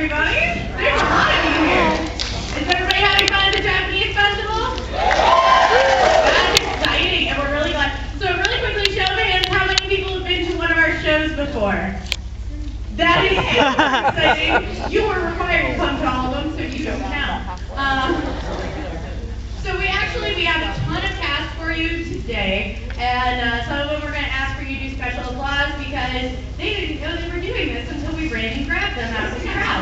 everybody. There's a lot of you here. Is everybody having fun at the Japanese festival? That's exciting, and we're really glad. So really quickly, show of hands, how many people have been to one of our shows before? That is super exciting. You were required to come to all of them, so you don't count. So we have a ton of tasks for you today, and some of them we're going to ask for you to do special applause because they didn't know they were doing this until we ran and grabbed them out of the crowd.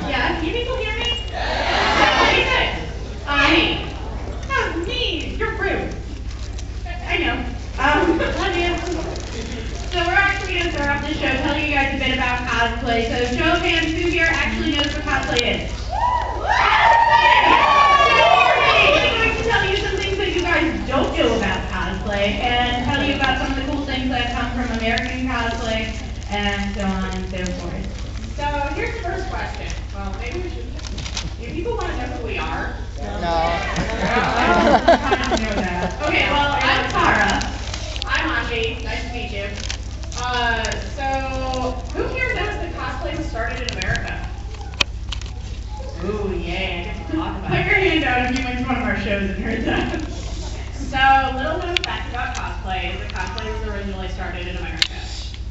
Yeah, can you people hear me? Okay, good. Me. Oh, me. You're rude. I know. Love you. So we're actually going to start off the show telling you guys a bit about cosplay. So show of hands, who here actually knows what cosplay is? I'm going to tell you some things that you guys don't know about cosplay and tell you about some of the cool things that come from American cosplay and so on and so forth. So here's the first question. Well, maybe we should. Do people want to know who we are? No. I don't know that. Okay, well, I'm Tara. I'm Anji. Nice to meet you. So who here knows that cosplay was started in America? Ooh, yay, I get to talk about Put it. your hand out if you went to one of our shows and heard that. So, little known fact about cosplay is that cosplay was originally started in America.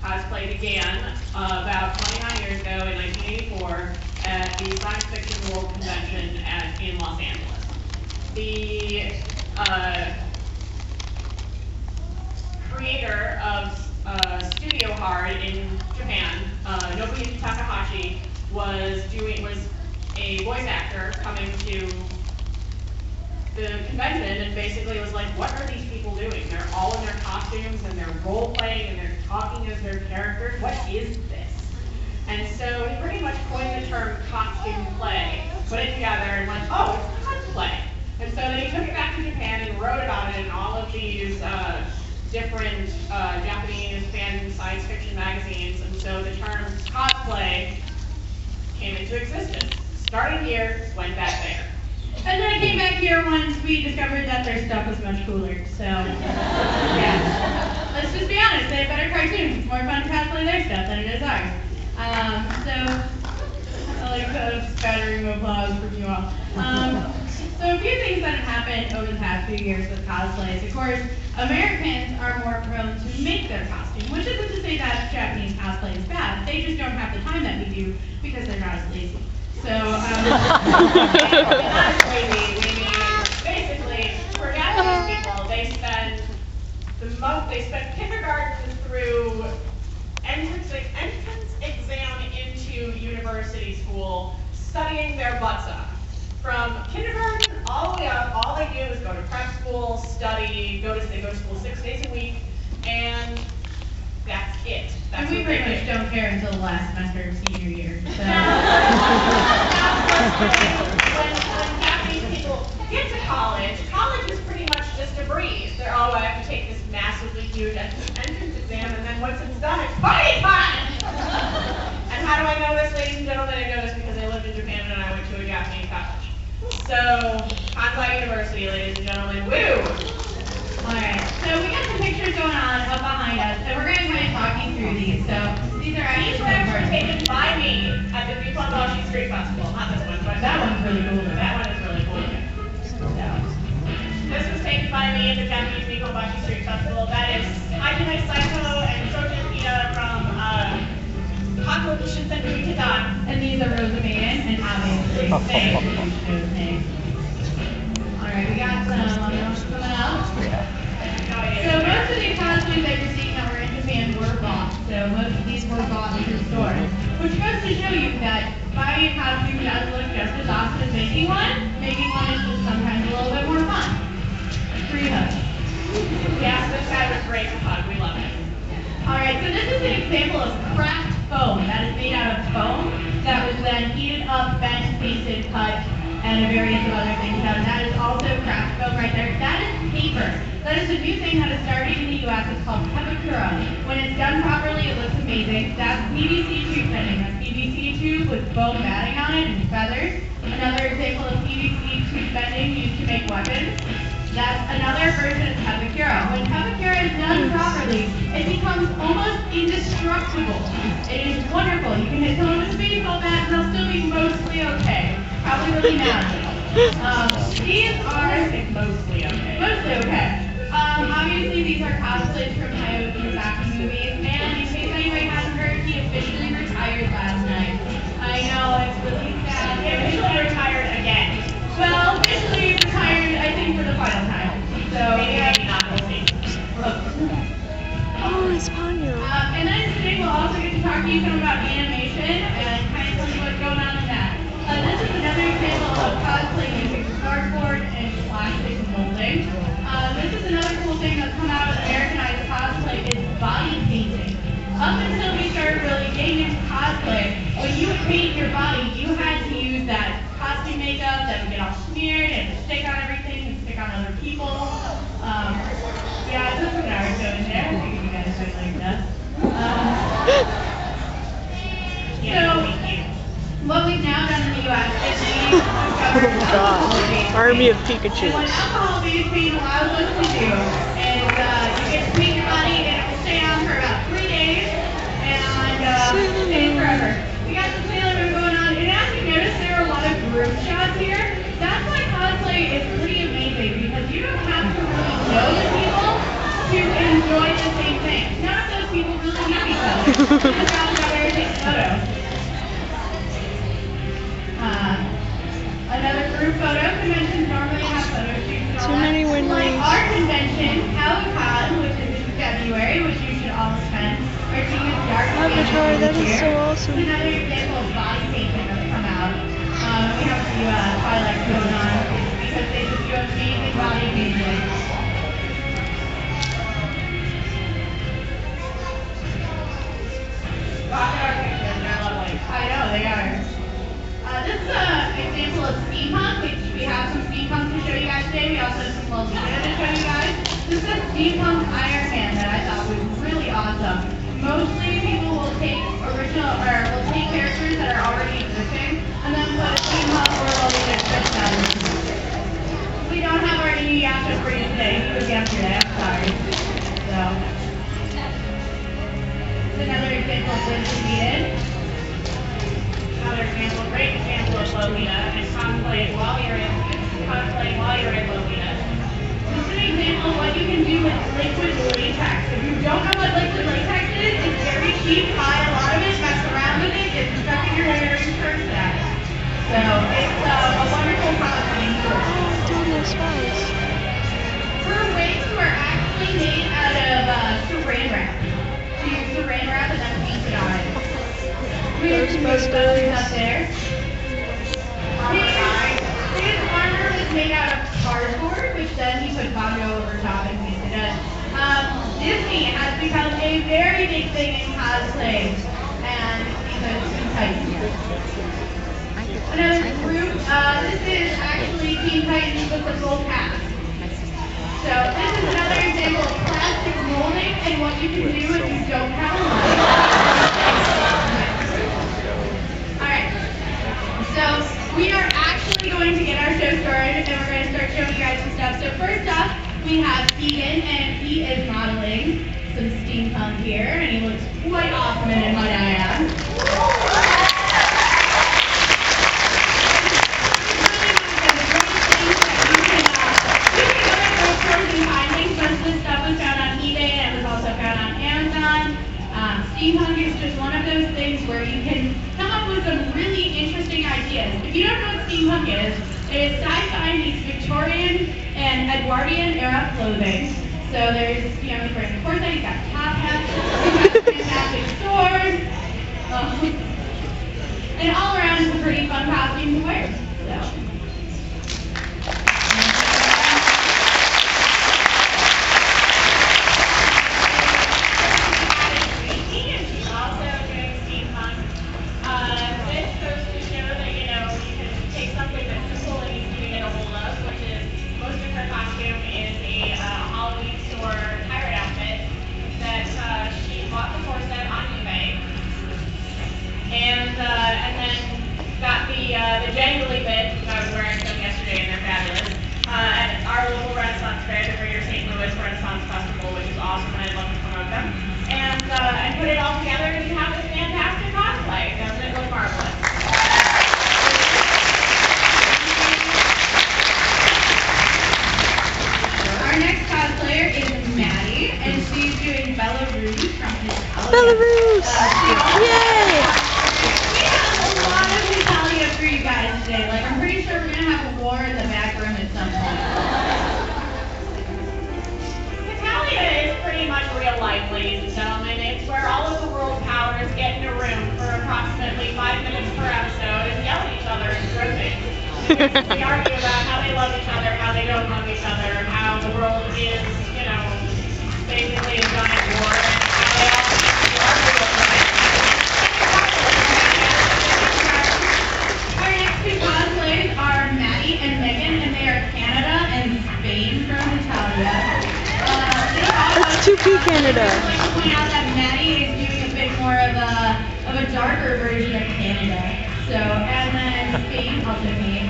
Cosplay began about 29 years ago in 1984 at the Science Fiction World Convention in Los Angeles. The creator of Studio Hard in Japan, Nobuyuki Takahashi, was a voice actor coming to the convention and basically was like, what are these people doing? They're all in their costumes and they're role playing and they're talking as their characters. What is this? And so he pretty much coined the term costume play, put it together and went, oh, it's cosplay. And so then he took it back to Japan and wrote about it in all of these different Japanese fan science fiction magazines. And so the term cosplay came into existence. Started here, went back there. And then I came back here once we discovered that their stuff was much cooler. So, yeah. Let's just be honest, they have better cartoons. It's more fun to cosplay their stuff than it is ours. So, I like the spattering of applause from you all. So a few things that have happened over the past few years with cosplays. Of course, Americans are more prone to make their costume, which isn't to say that Japanese cosplay is bad. They just don't have the time that we do because they're not as lazy. So, not lazy. We mean, basically, for Japanese people, they spend kindergarten through entrance exam into university school studying their butts off. From kindergarten all the way up, all they do is go to prep school, study, they go to school 6 days a week, and that's it. And we pretty much don't care until the last semester of senior year. So. When Japanese people get to college is pretty much just a breeze. They're, oh, I have to take this massively huge entrance exam, and then once it's done, it's party time! And how do I know this, ladies and gentlemen? I know this because I lived in Japan and I went to a Japanese college. So, Kansai University, ladies and gentlemen, woo! Alright, so we got some pictures going on up behind us, and we're going to kind of talk you through these. So, these are actually These photos were taken by me at the Nippon Street Festival. Not this one, but that one's really cool. that one is really cool. So, This was taken by me at the Japanese Nippon Street Festival. That is Hajime Saito and Shojin Ida from Haku Shinsenku Kitan. and these are Rosa Maiden and Abe. Alright, we got some coming up. So most of the cosplays that you're seeing that were in Japan were bought. So most of these were bought in the store. Which goes to show you that buying a costume does look just as awesome as making one. Making one is just sometimes a little bit more fun. Free hug. Yes, this guy was great to hug. We love it. Alright, so this is an example of craft foam. That is made out of foam that was then heated up, bent, pasted, cut, and a variety of other things. And that is also craft foam right there. That is paper. That is a new thing that is starting in the US. It's called Pepakura. When it's done properly, it looks amazing. That's PVC tube bending. That's PVC tube with foam matting on it and feathers. Another example of PVC tube bending used to make weapons. That's another version of Pepakura. When Pepakura is done properly, it becomes becomes almost indestructible. It is wonderful. You can hit someone with a baseball bat and they'll still be mostly okay. Probably really mad though. These are mostly okay. Mostly okay. Obviously these are cosplays from Hayao Miyazaki movies, and in case anybody hasn't heard, he officially retired last night. I know, it's really sad. He officially retired again. Well, officially retired, I think, for the final time. So Maybe not, we'll see. Oh, it's Ponyo. And then today we'll also get to talk to you some about animation and kind of tell you what's going on in that. This is another example of cosplay using cardboard and plastic molding. This is another cool thing that's come out of Americanized cosplay is body painting. Up until we started really getting into cosplay, when you would paint your body, you had to use that costume makeup that would get all smeared and stick on everything and stick on other people. Yeah, that's what I was doing there. I figured you guys would like that. So, what we've now done in the U.S. is we've discovered alcohol-based Army of paint. Pikachu. And what alcohol-based paint allows us to do is you get to paint your body and it will stay on for about 3 days and stay forever. We got some Sailor Moon going on, and as you notice, there are a lot of group shots here. That's why cosplay is pretty amazing because you don't have to really know the people to enjoy the same thing. None of those people really know each other. You just have to go there and take photos. Another group photo. Conventions normally have photo shoots and all Too many that. Like windmills. our convention, Halloween, which is in February, which you should all attend. Our team is dark Avatar, that is so awesome. It's another example of body painting that's come out. We have a few highlights going on because they just do amazing body painting. I know, they are. This is an example of steampunk, which we have some steampunk to show you guys today. We also have some Lolita to show you guys. This is a steampunk Iron Man that I thought was really awesome. Mostly people will take characters that are already existing and then put a steampunk or Lolita twist on them. We don't have our Inuyasha for you today. He was yesterday, I'm sorry. So. Another example of Winston Beaton. Another example, great example of Lolita, and cosplaying while you're in Lolita. This is an example of what you can do with liquid latex. If you don't know what liquid latex is, it's very cheap. Buy a lot of it, mess around with it, get stuck in your hair, and curse that. So it's a wonderful costume tool. Doing spies. Her wigs were actually made out of saran wrap. So you use saran wrap and then paint it on it. Ghostbusters. Up there. His armor was made out of cardboard, which then he put Bongo over top and painted it. Disney has become a very big thing in cosplay, and because Teen Titans. Another group, this is actually Teen Titans with the full cast. So this is another example of plastic molding and what you can do if you don't have a Alright, so we are actually going to get our show started and we're going to start showing you guys some stuff. So first up, we have Keegan, and he is modeling some steampunk here, and he looks quite awesome in it, might I add. Steampunk is just one of those things where you can come up with some really interesting ideas. If you don't know what steampunk is, it is sci-fi meets Victorian and Edwardian era clothing. So there's, of course, you've got top hats, you've got fantastic swords, and all around it's a pretty fun costume to wear. So. And then got the genuinely We argue about how they love each other, how they don't love each other, how the world is, you know, basically a giant war, and how they all need to argue over it. Our next two cosplays are Maddie and Megan, and they are Canada and Spain from Italia. That's 2P Canada. I'd like to point out that Maddie is doing a bit more of a darker version of Canada. So, and then Spain also made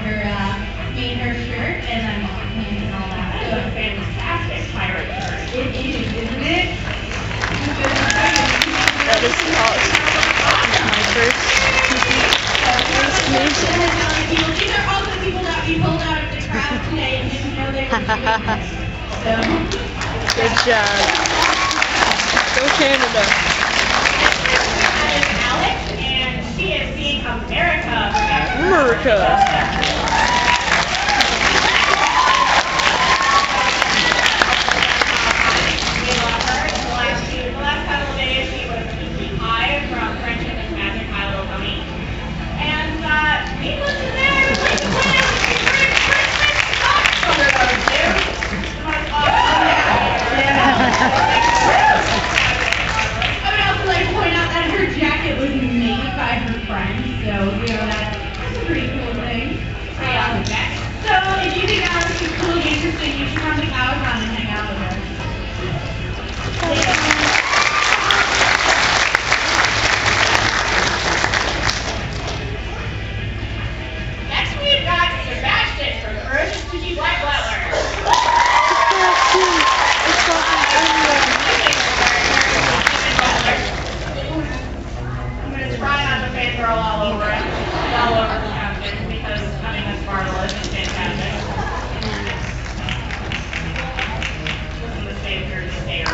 her shirt and then pants and all that. That is a fantastic pirate shirt. It is, isn't it? That is awesome. My first 2P. Amazing. These are all the people that we pulled out of the crowd today and didn't know they were doing this. So, Good job. Go Canada. That is Alex, and she is seeing America. America. We love her. The last couple of days, she was Kiki Pie from Friendship and Magic My Little Pony. And needless to say, I would like to point out that she's wearing Christmas socks under those two. The most awesome. I would also like to point out that her jacket was made by her friend, so you know that's a pretty cool thing. Pretty awesome jacket. So if you think Alex is cool and interesting, you should come to Comic-Con and hang out with her. Next we've got Sebastian from Prussia Cookie Black Butler. I'm going to try not to fangirl all over it, all over the captain, because I mean that's marvelous and fantastic. Listen to Save Here to Stare.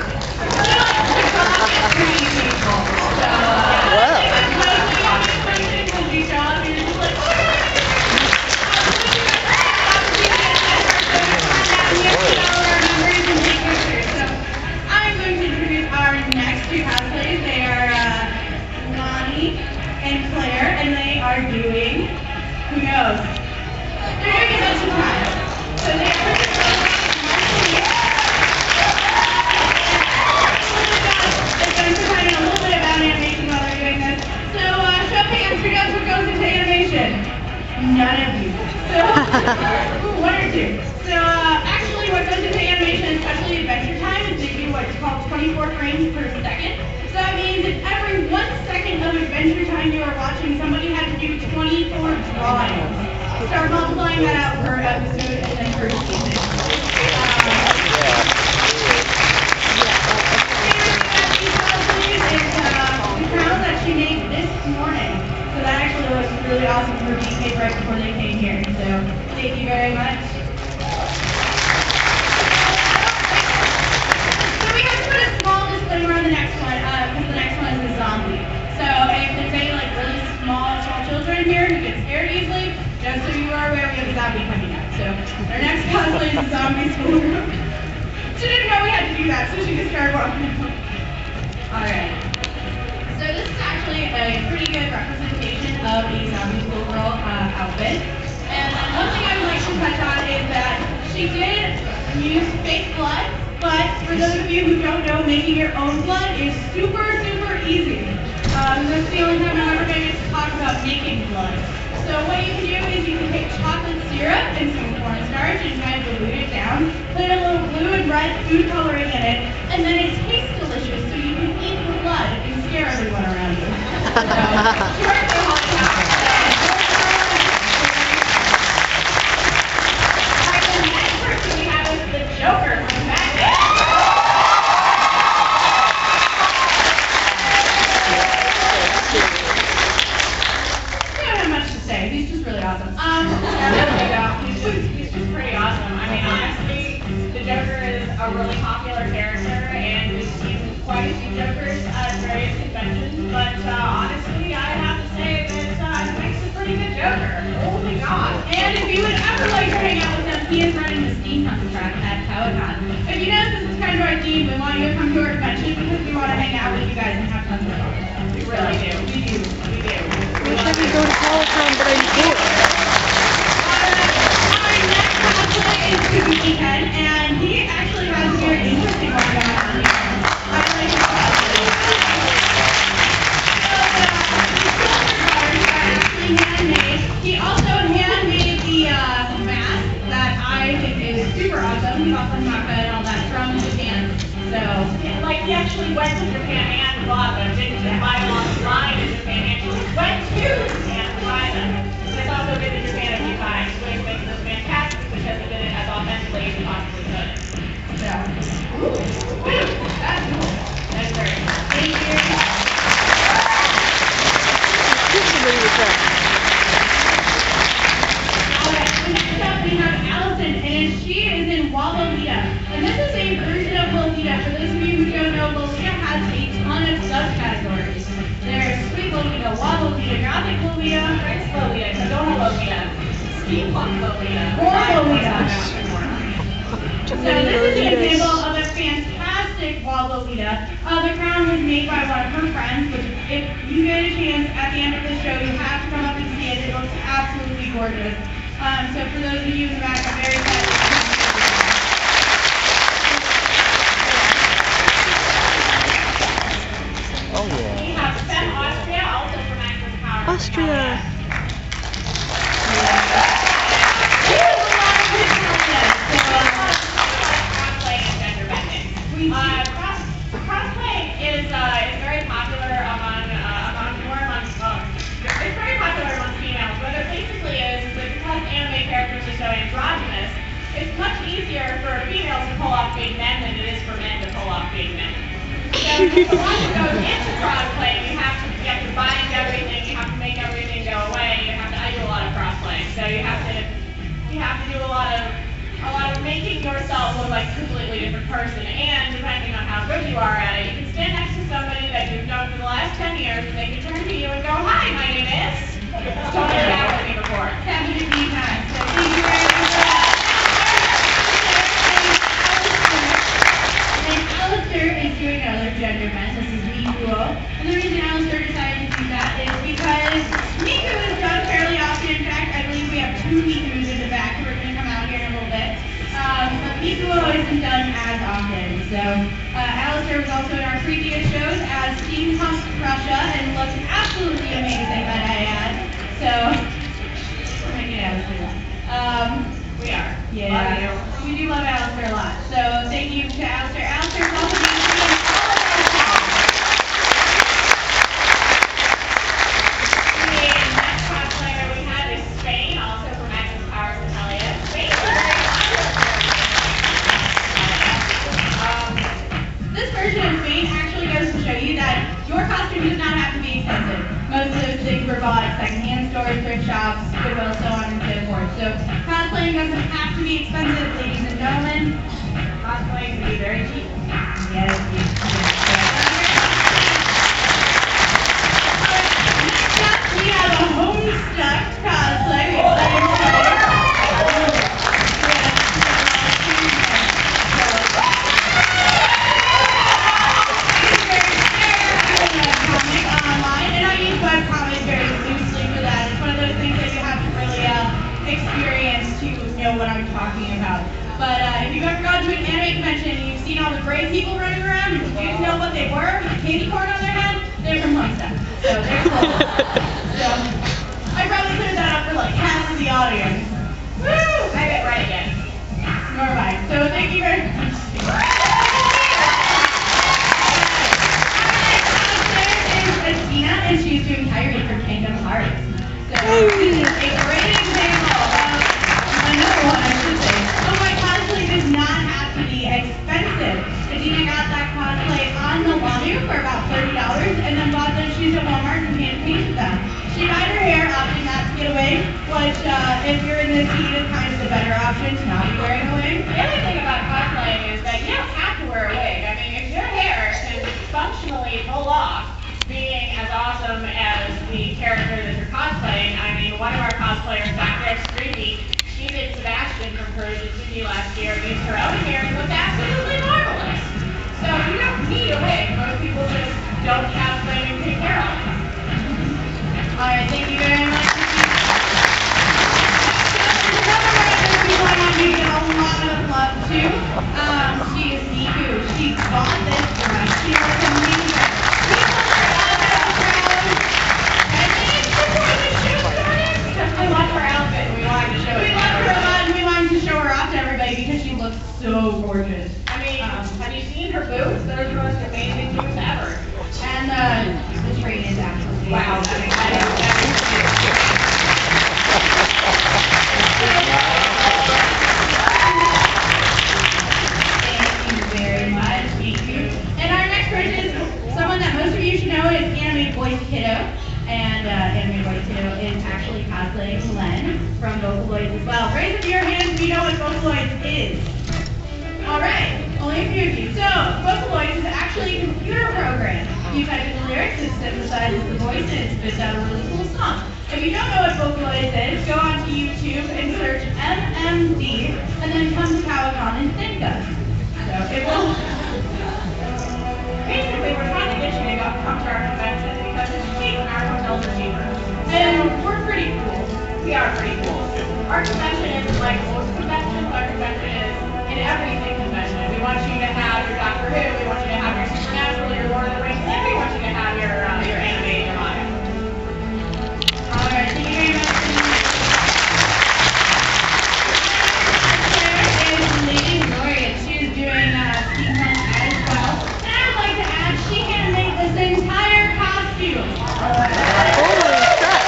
I'm going to introduce our next two cosplays. They are Lonnie and Claire, and they are doing, who knows? They're doing Adventure Time. So they are Adventure Time and a little bit about animation while they're doing this. So show of hands, who knows what goes into animation? None of you. So, one or two. So actually what goes into animation, especially Adventure Time, is they do what's called 24 frames per second. So that means if every 1 second of Adventure Time you are watching, somebody had to do 24 drawings. Start multiplying that out per episode and then per season. The crown that she made this morning. So that actually looks really awesome for being made right before they came here. So thank you very much. So we have to put a small disclaimer on the next one, because the next one is a zombie. So if there's any like really small children here who get scared easily, just so you are aware, we have a zombie coming up. So our next cosplay is a zombie schoolroom. She didn't know we had to do that, so she just started walking. Alright. So this is actually a pretty good representation of a zombie schoolgirl outfit. And one thing I would like to touch on is that she did use fake blood, but for those of you who don't know, making your own blood is super, super easy. That's the only time I'm ever going to talk about making blood. So what you can do is you can take chocolate syrup and some cornstarch and kind of dilute it down, put a little blue and red food coloring in it, and then it tastes delicious, so you can eat the blood and scare everyone around you. So, short and hot sauce. Alright, the next person we have is the Joker from Batman. I don't have much to say. He's just really awesome. He's just pretty awesome. I mean, honestly, the Joker is a really popular character, and we've seen quite a few Jokers at various conventions, but honestly, I have to say that he makes a pretty good Joker. Oh my god. And if you would ever like to hang out with him, he is running the steampunk track at Comic-Con. If you notice, this is kind of our theme. We want you to come to our convention because we want to hang out with you guys and have tons of fun. We really do. We do. We do. Wish I could go to Comic-Con, but I'm poor. Osaka and all that from Japan. So, Like, we actually went to Japan and bought them. Didn't just buy them online in Japan. We actually went to Japan to buy them. He's also been to Japan a few times, which makes this fantastic because he did it as authentically as he possibly could. so. That's cool. That's very cool. Thank you. Somebody was that. Alright, so next up we have Allison, and she is in Lolita. And this is a version of Lolita. For those of you who don't know, Lolita has a ton of subcategories. There's Sweet Lolita, Wild Lolita, Gothic Lolita, Prince Lolita, Sedona Lolita, Steampunk Lolita, War Lolita. Too So many this is an Lolitas. example of a fantastic Wild Lolita. The crown was made by one of her friends, which if you get a chance at the end of the show, you have to come up and see it. It looks absolutely gorgeous. So for those of you in the back, I'm very excited. Oh yeah. We have Fem Austria, also from Access Power. Austria. Cosplay and gender bending. Cosplay is very popular it's very popular among females. What it basically is that because anime characters are so androgynous, it's much easier for females to pull off being men than it is for men to pull off being men. So there's a lot that goes into cosplay. You have to bind everything. You have to make everything go away. I do a lot of crossplay, so you have to do a lot of making yourself look like a completely different person. And depending on how good you are at it, you can stand next to somebody that you've known for the last 10 years, and they can turn to you and go, "Hi, my name is." Totally happened to me before. Happy to be back. So thank you very much for that. And Alistair is doing another gender bend. This is Miku. And the reason Alistair decided to do that is because Miku is done fairly often. In fact, I believe we have 2 Mikus in the back who are going to come out here in a little bit. But Miku isn't done as often. So Alistair was also in our previous shows as Steampunk Prussia and looked absolutely amazing, might I add. So, we're making Alistair. We are. Yeah. Love you. We do love Alistair a lot. So thank you to Alistair. Alistair is also being seen in all of our shows. The next cosplayer we have is Spain, also from Access Power Italia. Spain is very This version of Spain actually goes to show you that your costume does not have to be expensive. Most of those things were bought at secondhand stores, thrift shops, Goodwill, so on and so forth. So cosplaying doesn't have to be expensive, ladies and gentlemen. Cosplaying can be very cheap. Yes, yes, Next up, we have a Homestuck cosplay. We online, and I use webcomic very loosely for that. It's one of those things that you have to really experience to know what I'm talking about. But if you've ever gone to an anime convention and you've seen all the gray people running around, and you know what they were with a candy corn on their head, they're from Homestuck. So there's So I probably cleared that up for like half of the audience. Woo! I get right again. Nor have I. So thank you very much. Athena, and she's doing Kyrie from Kingdom Hearts. So this is a great example of another one, I should say. Oh, my cosplay does not have to be expensive. Athena got that cosplay on the Wanu for about $30, and then bought those shoes at Walmart and hand-painted them. She dyed her hair, opting not to get a wig, which if you're in this heat is kind of the better option to not be wearing a wig. The other thing about cosplaying is that you don't have to wear a wig. I mean, if your hair can functionally pull off being as awesome as the character that you're cosplaying, I mean, one of our cosplayers back there, Streety, she did Sebastian from Prussia last year, used her own hair, and looked absolutely marvelous. So you don't need a wig. Most people just don't have something to take care of. All right, thank you very much. Another one of those people I want to give a lot of love to. She is Miku. She bought this dress. She looks amazing. We love her outfit, and we wanted to show it. We loved her a lot, and we wanted to show her off to everybody because she looks so gorgeous. I mean, have you seen her boots? Those are the most amazing boots ever. And the tree is actually. Wow, I mean, that Thank you very much. Thank you. And our next person is someone that most of you should know is Animated Voice Kiddo. And Animated Voice Kiddo is actually cosplaying Len from Vocaloids as well. Raise up your hands if you know what Vocaloids is. Alright, only a few of you. So, Vocaloids is actually a computer program. You type in the lyrics, it synthesizes the voice, and it spits out a really cool song. If you don't know what Vocaloids is, go onto YouTube and search MMD, and then come to Powhatan and think us. So, it will... basically, we're trying to get you to come to our convention because it's cheap and our hotels are cheaper. And we're pretty cool. We are pretty cool. Our convention isn't like most conventions. Our convention is an everything convention. We want you to have your Doctor Who, we want you to have your Supernatural, your Lord of the Rings, and we want you to have your anime and your manga. Alright, thank you very much. There is Lady Gloria. She is doing steampunk as well. And I would like to add, she handmade this entire costume. Holy crap.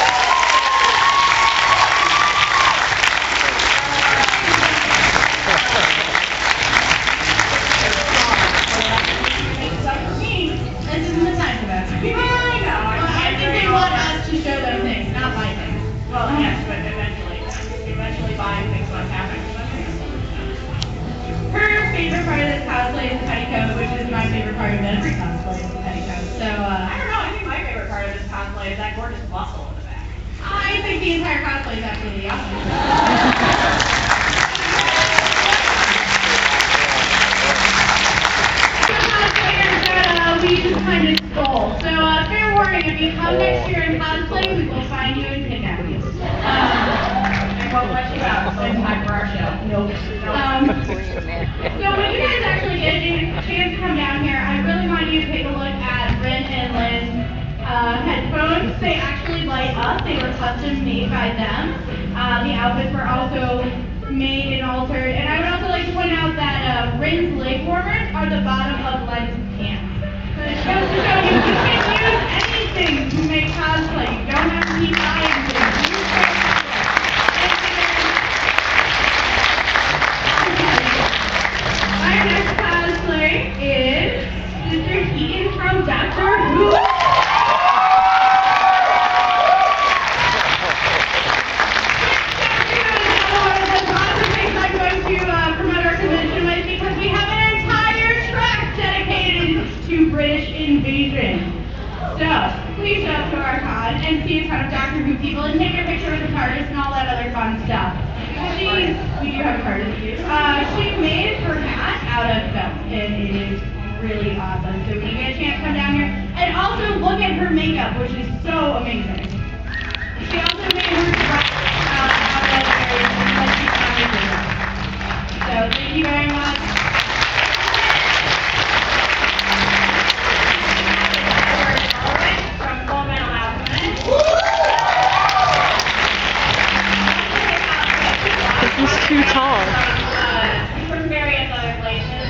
Except for me, this isn't the time for that. I know. I think they want us to show them things, not buy things. Well, yes, but eventually buying things won't happen. Her favorite part of this cosplay is the petticoat, which is my favorite part of every cosplay is the petticoat. So, I don't know. I think my favorite part of this cosplay is that gorgeous bustle in the back. I think the entire cosplay is absolutely awesome. We just kind of stole. So, fair warning, if you come next year in cosplay, we will find you and kidnap you. And won't let you out in time for our show. So when you guys actually get a chance to come down here, I really want you to take a look at Rin and Lynn's headphones. They actually light up. They were custom made by them. The outfits were also made and altered. And I would also like to point out that Rin's leg warmers are the bottom of Lynn's pants. So it goes to show you can use anything to make cosplay. You don't have to keep buying things. Use cosplay. Our next cosplay is Mr. Keaton from Doctor Who. I'm going to promote our convention with because we have an entire track dedicated to British invasion. So, please show up to our con and see in front of Doctor Who people and take your picture with the TARDIS and all that other fun stuff. We do have a TARDIS too. She made her hat out of felt, and it is really awesome. So when you get a chance, come down here. And also look at her makeup, which is so amazing. She also made her dress out of leather, like she's amazing. So thank you very much. From Full Metal Alchemist. He's too tall. From various other places.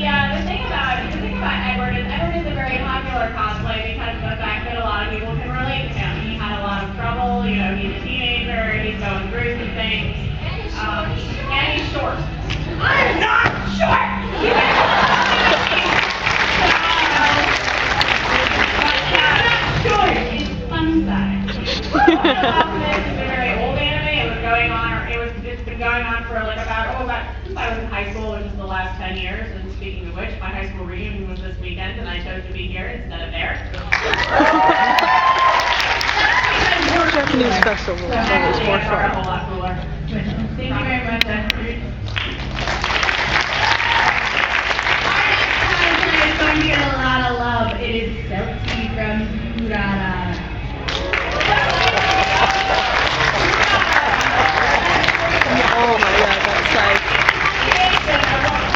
The thing about Edward is a very popular cosplay because of the fact that a lot of people can relate to him. He had a lot of trouble, he's a teenager, he's going through some things. And he's short. I'm not short! Short, it's fun size. Alchemist is a very old anime. It's been going on for about since I was in high school, which is the last 10 years. And speaking of which, my high school reunion was this weekend, and I chose to be here instead of there. Japanese festival is always more A fun. whole lot cooler. Thank you very much, Esther. Our next cosplay is going to get a lot of love. It is Celti from Urara. Oh my god, that's like...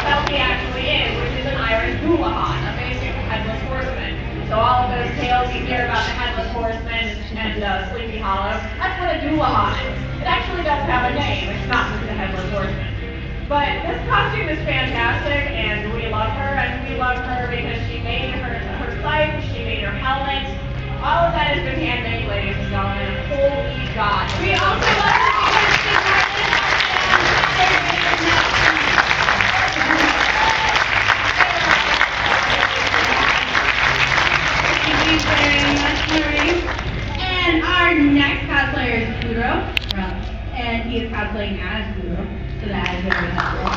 Selfie actually is, which is an Irish hula-hot, a basic headless horseman. So all of those tales you hear about the headless horseman and Sleepy Hollow, that's what a hula-hot is. It actually doesn't have a name. It's not just a headless horseman. But this costume is fantastic, and we love her, and we love her because she made her sight, she made her helmet. All of that has been handmade, ladies and gentlemen. Holy God. We also love her because she's Thank you very much, Marie. And our next cosplayer is Kuro, and he is cosplaying as Kuro, so that is very helpful.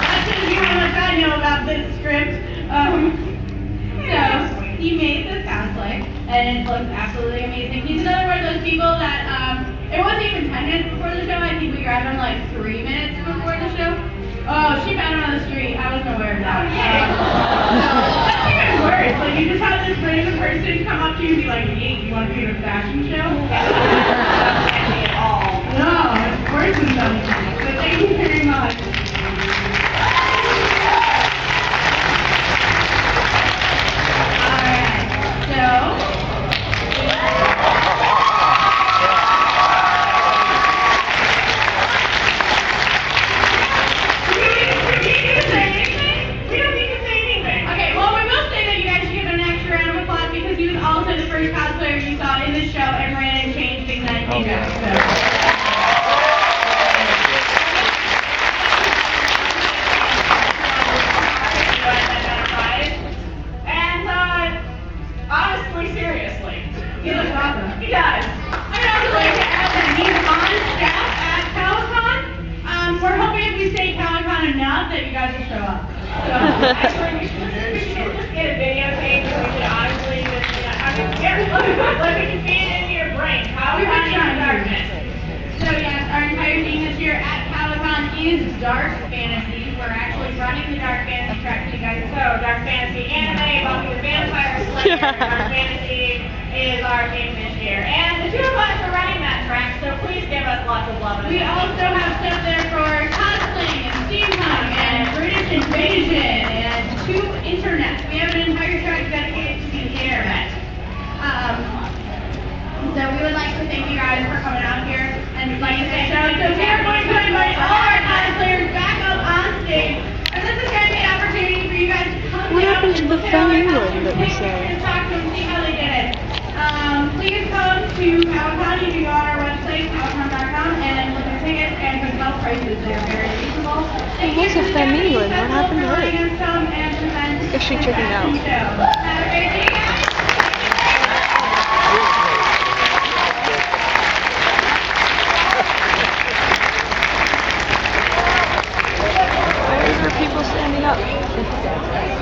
That's just how much I know about this script. So he made this cosplay, and it looks absolutely amazing. He's another one of those people that it wasn't even 10 minutes before the show. I think we grabbed him like 3 minutes before the show. Oh, she found him on the street. I wasn't aware of that. That's even worse. Like, you just have this random person come up to you and be like, hey, you want to be in a fashion show? That's not me at all. No, it's worse than something. So thank you very much. Alright, so... cosplayer you saw in the show and ran and changed things that came back. And honestly, seriously, He looks awesome. he does. I'd also like to add that he's on staff at CaliCon. We're hoping if we say CaliCon enough that you guys will show up. So, Actually, we should just get a videotape so we can honestly just, look, we can feed it into your brain. How We we were find trying to. darkness. So yes, our entire theme this year at CaliCon is dark fantasy. We're actually running the dark fantasy track for you guys. So, dark fantasy, anime, Buffy the Vampire Slayer, dark fantasy is our theme this year. And the two of us are running that track, so please give us lots of love. We also have stuff there for cosplaying and steampunk and British invasion and two internets. We have an entire track dedicated to the internet. So we would like to thank you guys for coming out here and like I said, so we are going to invite all our cosplayers back up on stage. And this is going to be an opportunity for you guys to come What down happened to and the look at all Fun our England that we costumes saw? and talk to them, see how they did it. Please come to CaliCon. You can go on our website, calicon.com, and look at tickets and hotel prices. They're very reasonable. Thank you What's to a Fun Stephanie England? What Festival happened to for her? letting us come and present Is she the checking out? fashion show. Have a great day, guys. Why are there people standing up?